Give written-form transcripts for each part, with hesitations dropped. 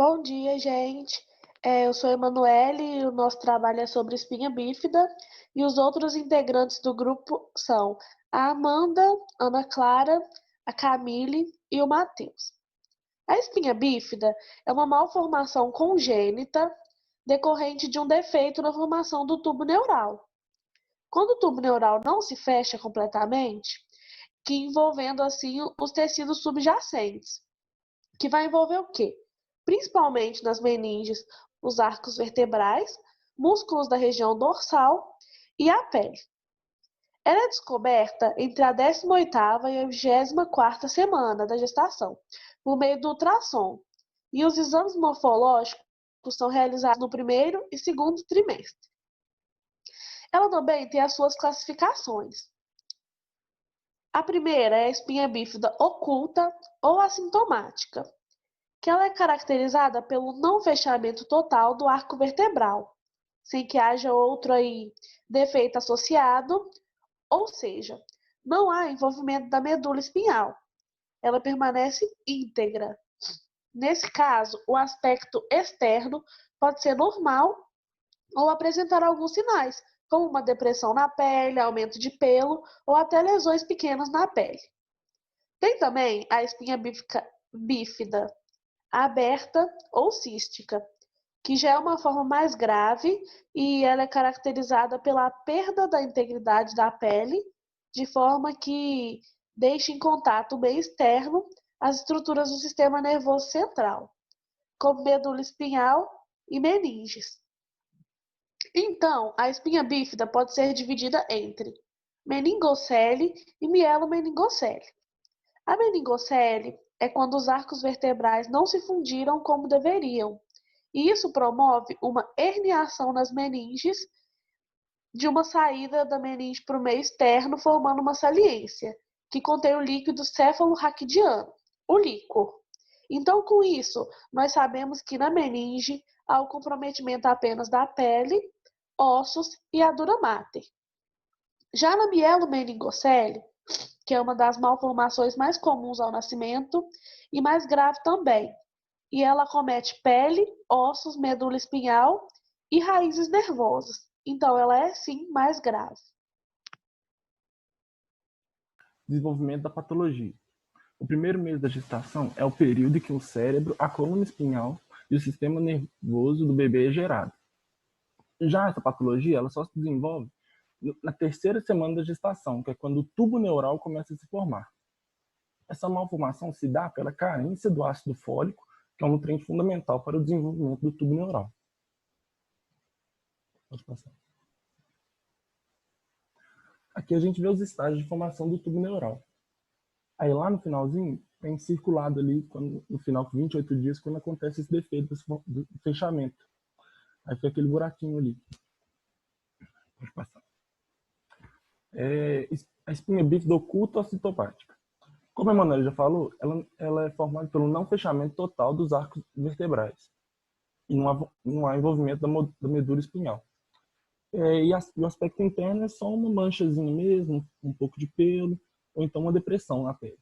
Bom dia, gente. Eu sou a Emanuele e o nosso trabalho é sobre espinha bífida e os outros integrantes do grupo são a Amanda, a Ana Clara, a Camille e o Matheus. A espinha bífida é uma malformação congênita decorrente de um defeito na formação do tubo neural. Quando o tubo neural não se fecha completamente, que envolvendo assim os tecidos subjacentes, que vai envolver o quê? Principalmente nas meninges, os arcos vertebrais, músculos da região dorsal e a pele. Ela é descoberta entre a 18ª e a 24ª semana da gestação, por meio do ultrassom, e os exames morfológicos são realizados no primeiro e segundo trimestre. Ela também tem as suas classificações. A primeira é a espinha bífida oculta ou assintomática, que ela é caracterizada pelo não fechamento total do arco vertebral, sem que haja outro defeito associado, ou seja, não há envolvimento da medula espinhal. Ela permanece íntegra. Nesse caso, o aspecto externo pode ser normal ou apresentar alguns sinais, como uma depressão na pele, aumento de pelo ou até lesões pequenas na pele. Tem também a espinha bífida aberta ou cística, que já é uma forma mais grave e ela é caracterizada pela perda da integridade da pele, de forma que deixa em contato o meio externo as estruturas do sistema nervoso central, como medula espinhal e meninges. Então, a espinha bífida pode ser dividida entre meningocele e mielomeningocele. A meningocele é quando os arcos vertebrais não se fundiram como deveriam, e isso promove uma herniação nas meninges, de uma saída da meninge para o meio externo, formando uma saliência, que contém o líquido céfalo-raquidiano, o líquor. Então, com isso, nós sabemos que na meninge há o comprometimento apenas da pele, ossos e a dura mater. Já na mielomeningocele, que é uma das malformações mais comuns ao nascimento e mais grave também, e ela acomete pele, ossos, medula espinhal e raízes nervosas. Então, ela é sim mais grave. Desenvolvimento da patologia. O primeiro mês da gestação é o período em que o cérebro, a coluna espinhal e o sistema nervoso do bebê é gerado. Já essa patologia, ela só se desenvolve na terceira semana da gestação, que é quando o tubo neural começa a se formar. Essa malformação se dá pela carência do ácido fólico, que é um nutriente fundamental para o desenvolvimento do tubo neural. Pode passar. Aqui a gente vê os estágios de formação do tubo neural. Aí lá no finalzinho, tem circulado ali, no final de 28 dias, quando acontece esse defeito do fechamento. Aí fica aquele buraquinho ali. Pode passar. A espinha bífida oculta ou citopática. Como a Emanuele já falou, ela é formada pelo não fechamento total dos arcos vertebrais. E não há envolvimento da medula espinhal. E o aspecto interno é só uma manchazinha mesmo, um pouco de pelo, ou então uma depressão na pele.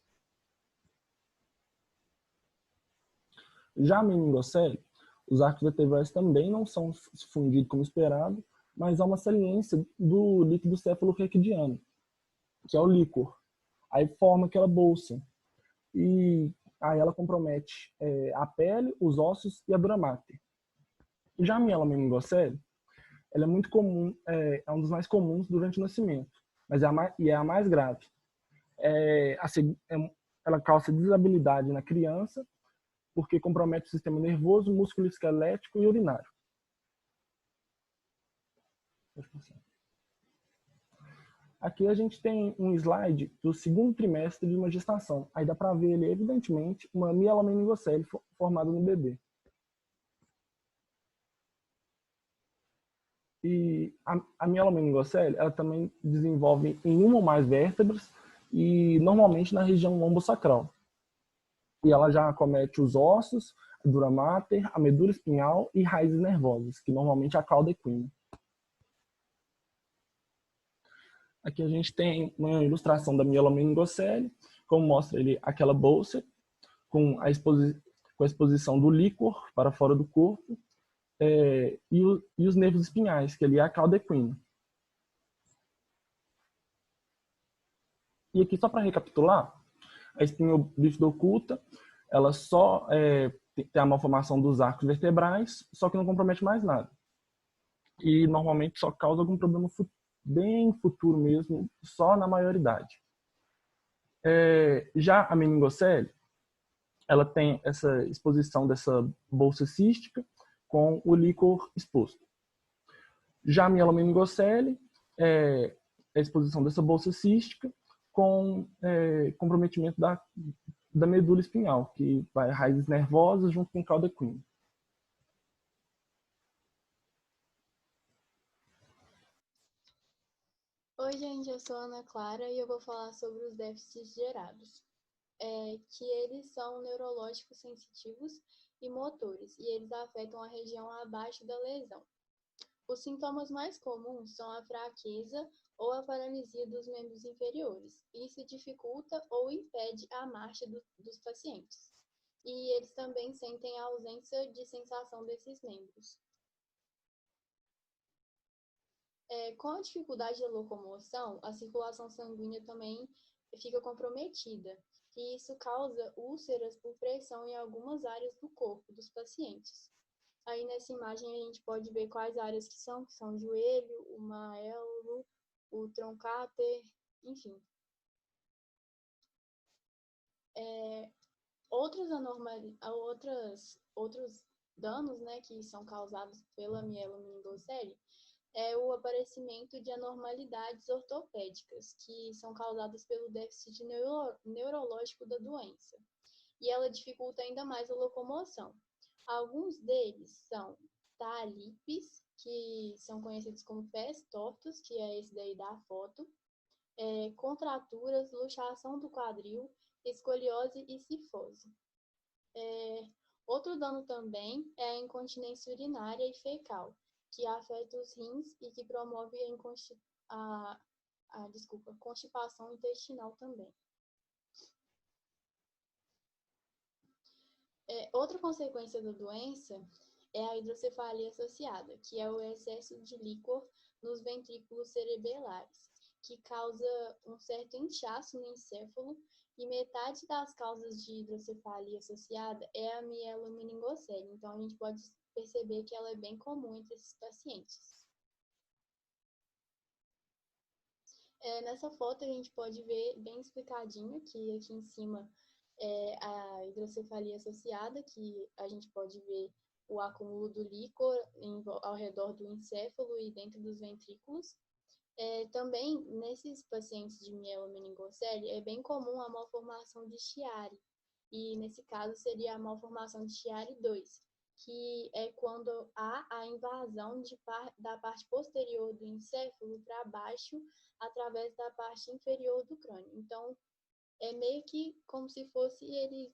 Já a meningocele, os arcos vertebrais também não são fundidos como esperado, mas há uma saliência do líquido céfalo-raquidiano, que é o líquor. Aí forma aquela bolsa. E aí ela compromete a pele, os ossos e a dura mater. Já a mielomeningocele, ela é muito comum, é um dos mais comuns durante o nascimento, mas é a mais grave. Ela causa desabilidade na criança, porque compromete o sistema nervoso, músculo esquelético e urinário. Aqui a gente tem um slide do segundo trimestre de uma gestação. Aí dá para ver ali, evidentemente, uma mielomeningocele formada no bebê. E a mielomeningocele, ela também desenvolve em uma ou mais vértebras e normalmente na região lombosacral. E ela já acomete os ossos, a dura mater, a medula espinhal e raízes nervosas, que normalmente é a cauda equina. Aqui a gente tem uma ilustração da mielomeningocele, como mostra ele aquela bolsa com com a exposição do líquor para fora do corpo, e os nervos espinhais, que ali é a cauda equina. E aqui, só para recapitular, a espinha bífida oculta, ela só tem a malformação dos arcos vertebrais, só que não compromete mais nada. E normalmente só causa algum problema bem futuro mesmo, só na maioridade. Já a meningocele, ela tem essa exposição dessa bolsa cística com o líquor exposto. Já a mielomeningocele é a exposição dessa bolsa cística com comprometimento da medula espinhal, que vai raízes nervosas junto com cauda equina. Oi, gente, eu sou a Ana Clara e eu vou falar sobre os déficits gerados, que eles são neurológicos sensitivos e motores, e eles afetam a região abaixo da lesão. Os sintomas mais comuns são a fraqueza ou a paralisia dos membros inferiores. Isso dificulta ou impede a marcha dos pacientes. E eles também sentem a ausência de sensação desses membros. Com a dificuldade da locomoção, a circulação sanguínea também fica comprometida. E isso causa úlceras por pressão em algumas áreas do corpo dos pacientes. Aí nessa imagem a gente pode ver quais áreas que são o joelho, o maelo, o trocánter, enfim. Outros danos, né, que são causados pela mielomeningocele é o aparecimento de anormalidades ortopédicas, que são causadas pelo déficit neurológico da doença. E ela dificulta ainda mais a locomoção. Alguns deles são talipes, que são conhecidos como pés tortos, que é esse daí da foto, contraturas, luxação do quadril, escoliose e cifose. Outro dano também é a incontinência urinária e fecal, que afeta os rins e que promove a constipação intestinal também. Outra consequência da doença é a hidrocefalia associada, que é o excesso de líquor nos ventrículos cerebelares, que causa um certo inchaço no encéfalo, e metade das causas de hidrocefalia associada é a mielomeningocele. Então, a gente pode perceber que ela é bem comum entre esses pacientes. Nessa foto, a gente pode ver bem explicadinho que aqui em cima a hidrocefalia associada, que a gente pode ver o acúmulo do líquor ao redor do encéfalo e dentro dos ventrículos. Também, nesses pacientes de mielomeningocele, é bem comum a malformação de Chiari, e nesse caso seria a malformação de Chiari 2, que é quando há a invasão da parte posterior do encéfalo para baixo através da parte inferior do crânio. Então, é meio que como se fosse ele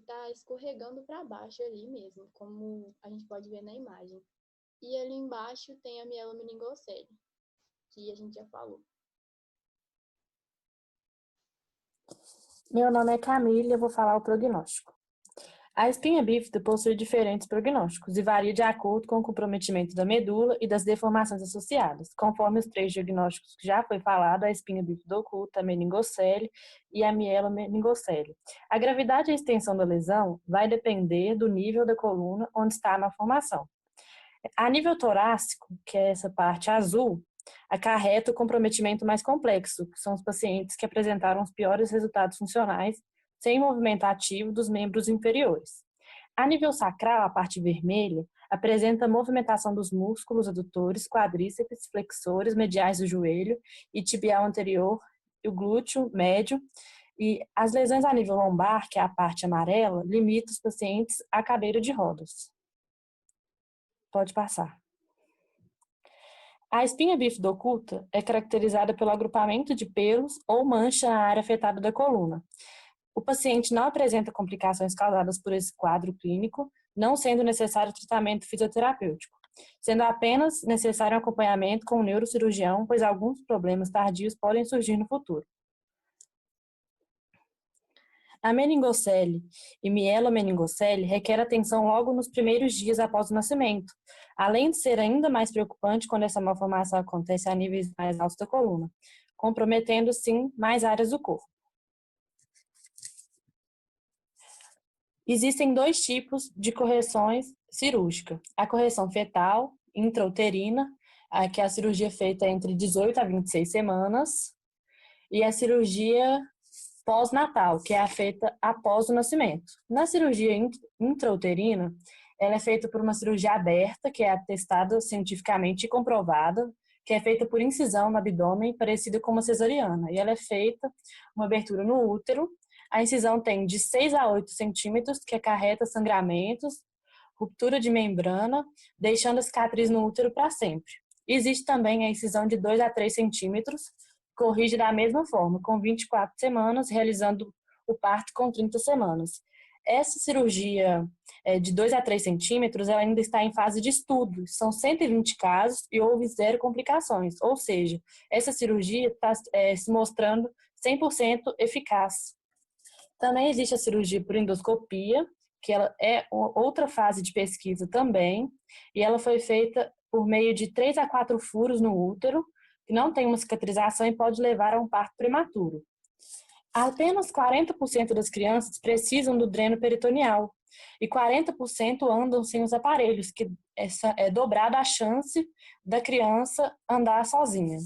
tá escorregando para baixo ali mesmo, como a gente pode ver na imagem. E ali embaixo tem a mielomeningocele, que a gente já falou. Meu nome é Camila e eu vou falar o prognóstico. A espinha bífida possui diferentes prognósticos e varia de acordo com o comprometimento da medula e das deformações associadas, conforme os 3 diagnósticos que já foi falado, a espinha bífida oculta, a meningocele e a mielomeningocele. A gravidade e a extensão da lesão vai depender do nível da coluna onde está a malformação. A nível torácico, que é essa parte azul, acarreta o comprometimento mais complexo, que são os pacientes que apresentaram os piores resultados funcionais sem movimento ativo dos membros inferiores. A nível sacral, a parte vermelha, apresenta movimentação dos músculos adutores, quadríceps, flexores, mediais do joelho e tibial anterior, e o glúteo médio. E as lesões a nível lombar, que é a parte amarela, limitam os pacientes à cadeira de rodas. Pode passar. A espinha bífida oculta é caracterizada pelo agrupamento de pelos ou mancha na área afetada da coluna. O paciente não apresenta complicações causadas por esse quadro clínico, não sendo necessário tratamento fisioterapêutico, sendo apenas necessário um acompanhamento com o neurocirurgião, pois alguns problemas tardios podem surgir no futuro. A meningocele e mielomeningocele requer atenção logo nos primeiros dias após o nascimento, além de ser ainda mais preocupante quando essa malformação acontece a níveis mais altos da coluna, comprometendo, sim, mais áreas do corpo. Existem dois tipos de correções cirúrgicas. A correção fetal, intrauterina, que é a cirurgia feita entre 18 a 26 semanas, e a cirurgia pós-natal, que é a feita após o nascimento. Na cirurgia intrauterina, ela é feita por uma cirurgia aberta, que é atestada cientificamente e comprovada, que é feita por incisão no abdômen, parecida com uma cesariana. E ela é feita uma abertura no útero. A incisão tem de 6 a 8 centímetros, que acarreta sangramentos, ruptura de membrana, deixando a cicatriz no útero para sempre. Existe também a incisão de 2 a 3 centímetros, corrige da mesma forma, com 24 semanas, realizando o parto com 30 semanas. Essa cirurgia de 2 a 3 centímetros, ela ainda está em fase de estudo. São 120 casos e houve 0 complicações. Ou seja, essa cirurgia está se mostrando 100% eficaz. Também existe a cirurgia por endoscopia, que ela é outra fase de pesquisa também, e ela foi feita por meio de 3 a 4 furos no útero, que não tem uma cicatrização e pode levar a um parto prematuro. Apenas 40% das crianças precisam do dreno peritoneal e 40% andam sem os aparelhos, que é dobrada a chance da criança andar sozinha.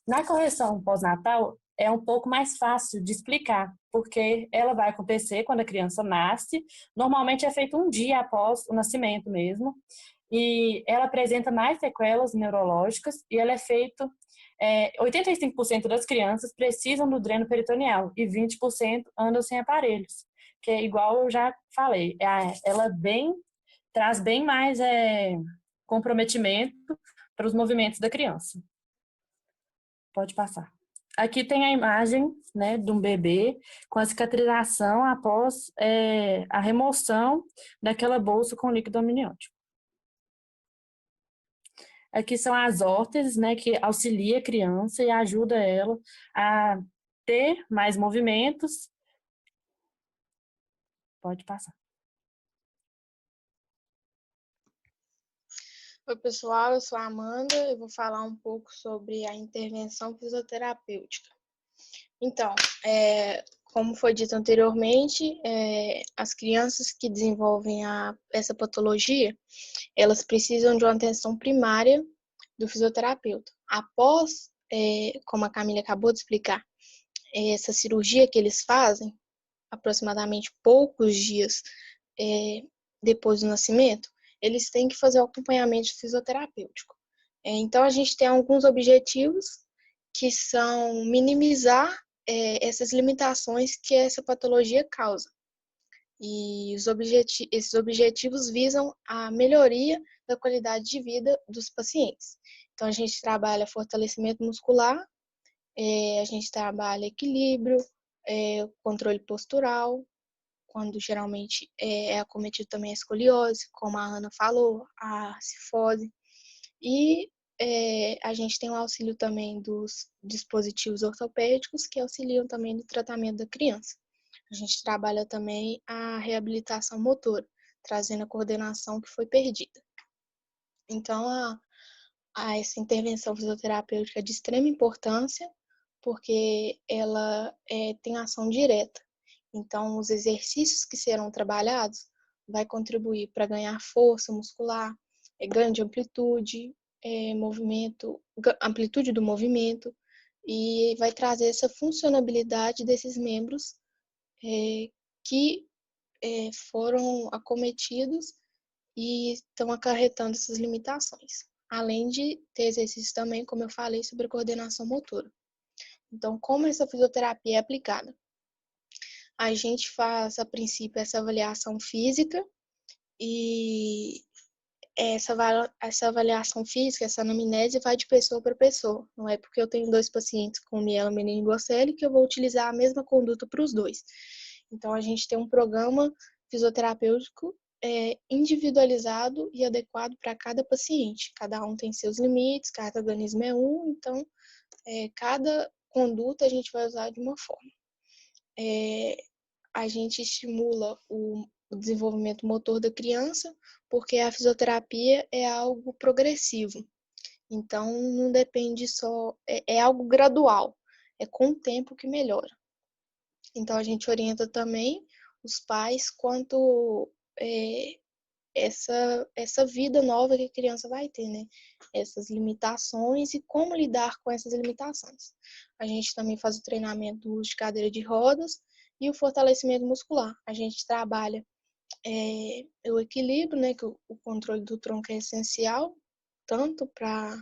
Na correção pós-natal, é um pouco mais fácil de explicar, porque ela vai acontecer quando a criança nasce, normalmente é feito um dia após o nascimento mesmo, e ela apresenta mais sequelas neurológicas e ela é feita 85% das crianças precisam do dreno peritoneal e 20% andam sem aparelhos, que é igual eu já falei, ela traz bem mais comprometimento para os movimentos da criança. Pode passar. Aqui tem a imagem, né, de um bebê com a cicatrização após a remoção daquela bolsa com líquido amniótico. Aqui são as órteses, né, que auxilia a criança e ajuda ela a ter mais movimentos. Pode passar. Oi, pessoal, eu sou a Amanda, eu vou falar um pouco sobre a intervenção fisioterapêutica. Então, como foi dito anteriormente, as crianças que desenvolvem essa patologia, elas precisam de uma atenção primária do fisioterapeuta. Após, como a Camila acabou de explicar, essa cirurgia que eles fazem, aproximadamente poucos dias depois do nascimento, eles têm que fazer o acompanhamento fisioterapêutico. Então, a gente tem alguns objetivos que são minimizar essas limitações que essa patologia causa. E esses objetivos visam a melhoria da qualidade de vida dos pacientes. Então, a gente trabalha fortalecimento muscular, a gente trabalha equilíbrio, controle postural, quando geralmente é acometido também a escoliose, como a Ana falou, a cifose. E a gente tem o auxílio também dos dispositivos ortopédicos, que auxiliam também no tratamento da criança. A gente trabalha também a reabilitação motora, trazendo a coordenação que foi perdida. Então, essa intervenção fisioterapêutica é de extrema importância, porque ela tem ação direta. Então, os exercícios que serão trabalhados vai contribuir para ganhar força muscular, ganho de amplitude, amplitude do movimento, e vai trazer essa funcionabilidade desses membros que foram acometidos e estão acarretando essas limitações. Além de ter exercícios também, como eu falei, sobre coordenação motora. Então, como essa fisioterapia é aplicada? A gente faz, a princípio, essa avaliação física e essa avaliação física, essa anamnese vai de pessoa para pessoa. Não é porque eu tenho 2 pacientes com mielomeningocele que eu vou utilizar a mesma conduta para os 2. Então, a gente tem um programa fisioterapêutico individualizado e adequado para cada paciente. Cada um tem seus limites, cada organismo é então, cada conduta a gente vai usar de uma forma. a gente estimula o desenvolvimento motor da criança, porque a fisioterapia é algo progressivo. Então, não depende só, é algo gradual, é com o tempo que melhora. Então, a gente orienta também os pais quanto essa vida nova que a criança vai ter, né? Essas limitações e como lidar com essas limitações. A gente também faz o treinamento do uso de cadeira de rodas e o fortalecimento muscular. A gente trabalha o equilíbrio, né? Que o controle do tronco é essencial, tanto para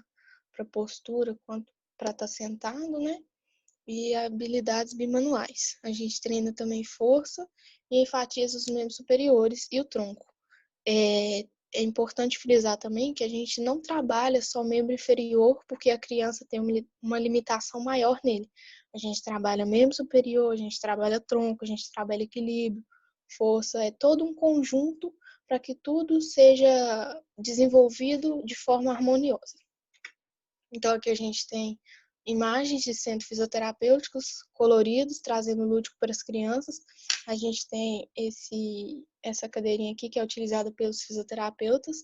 postura quanto para estar sentado, né? E habilidades bimanuais. A gente treina também força e enfatiza os membros superiores e o tronco. É importante frisar também que a gente não trabalha só membro inferior porque a criança tem uma limitação maior nele. A gente trabalha membro superior, a gente trabalha tronco, a gente trabalha equilíbrio, força, é todo um conjunto para que tudo seja desenvolvido de forma harmoniosa. Então aqui a gente tem imagens de centros fisioterapêuticos coloridos, trazendo lúdico para as crianças. A gente tem essa cadeirinha aqui que é utilizada pelos fisioterapeutas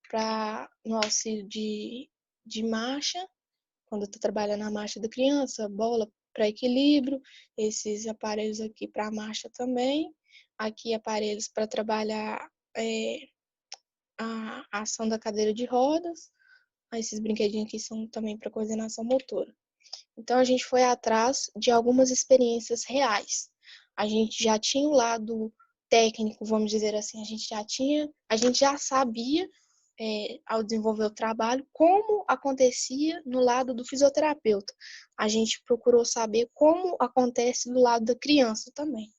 para no auxílio de marcha, quando está trabalhando a marcha da criança, bola para equilíbrio, esses aparelhos aqui para marcha também, aqui aparelhos para trabalhar a ação da cadeira de rodas, esses brinquedinhos aqui são também para coordenação motora. Então, a gente foi atrás de algumas experiências reais. A gente já tinha o lado técnico, vamos dizer assim, a gente já sabia, ao desenvolver o trabalho, como acontecia no lado do fisioterapeuta. A gente procurou saber como acontece do lado da criança também.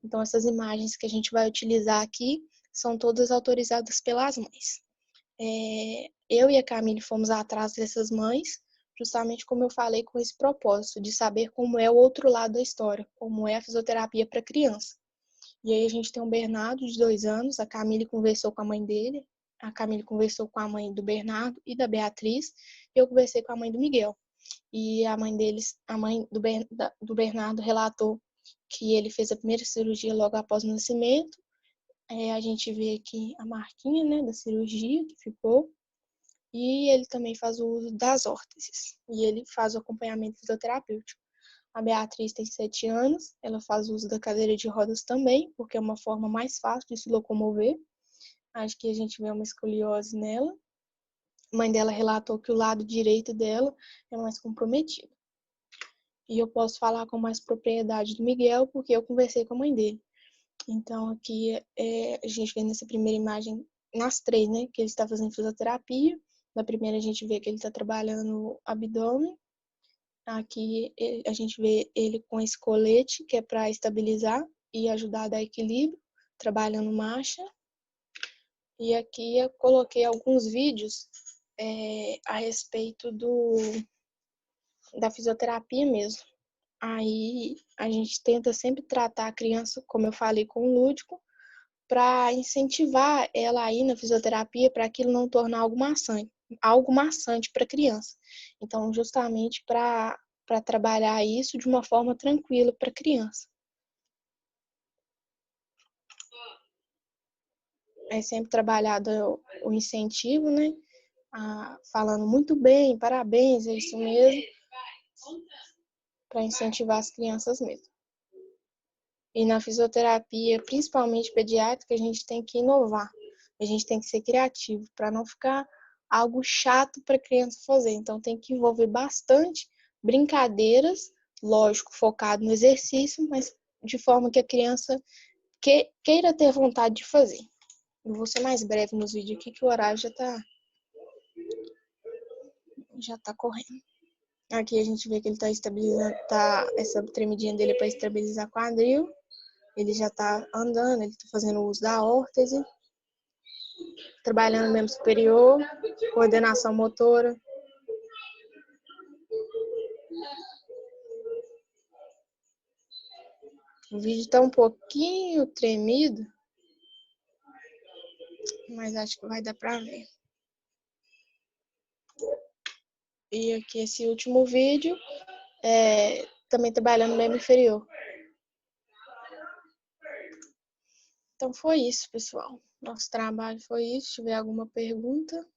Então, essas imagens que a gente vai utilizar aqui são todas autorizadas pelas mães. Eu e a Camille fomos atrás dessas mães, justamente como eu falei, com esse propósito de saber como é o outro lado da história, como é a fisioterapia para criança. E aí a gente tem o Bernardo, de 2 anos, a Camille conversou com a mãe dele, a Camille conversou com a mãe do Bernardo e da Beatriz, e eu conversei com a mãe do Miguel. E a mãe do Bernardo relatou que ele fez a primeira cirurgia logo após o nascimento. A gente vê aqui a marquinha, né, da cirurgia que ficou. E ele também faz o uso das órteses. E ele faz o acompanhamento fisioterapêutico. A Beatriz tem 7 anos. Ela faz uso da cadeira de rodas também, porque é uma forma mais fácil de se locomover. Acho que a gente vê uma escoliose nela. A mãe dela relatou que o lado direito dela é mais comprometido. E eu posso falar com mais propriedade do Miguel, porque eu conversei com a mãe dele. Então, aqui a gente vê nessa primeira imagem, nas 3, né, que ele está fazendo fisioterapia. Na primeira, a gente vê que ele está trabalhando o abdômen. Aqui, a gente vê ele com esse colete, que é para estabilizar e ajudar a dar equilíbrio, trabalhando marcha. E aqui eu coloquei alguns vídeos a respeito da fisioterapia mesmo. Aí, a gente tenta sempre tratar a criança, como eu falei, com o lúdico, para incentivar ela a ir na fisioterapia para aquilo não tornar algo maçante para a criança. Então, justamente para trabalhar isso de uma forma tranquila para a criança. É sempre trabalhado o incentivo, né? Falando muito bem, parabéns, é isso mesmo, para incentivar as crianças mesmo. E na fisioterapia, principalmente pediátrica, a gente tem que inovar. A gente tem que ser criativo para não ficar algo chato para a criança fazer. Então, tem que envolver bastante brincadeiras, lógico, focado no exercício, mas de forma que a criança queira ter vontade de fazer. Eu vou ser mais breve nos vídeos aqui, que o horário já tá correndo. Aqui a gente vê que ele está estabilizando, essa tremidinha dele é para estabilizar quadril. Ele já está andando, ele está fazendo uso da órtese, trabalhando no membro superior, coordenação motora. O vídeo está um pouquinho tremido, mas acho que vai dar para ver. E aqui esse último vídeo, também trabalhando no membro inferior. Então foi isso, pessoal. Nosso trabalho foi isso. Se tiver alguma pergunta,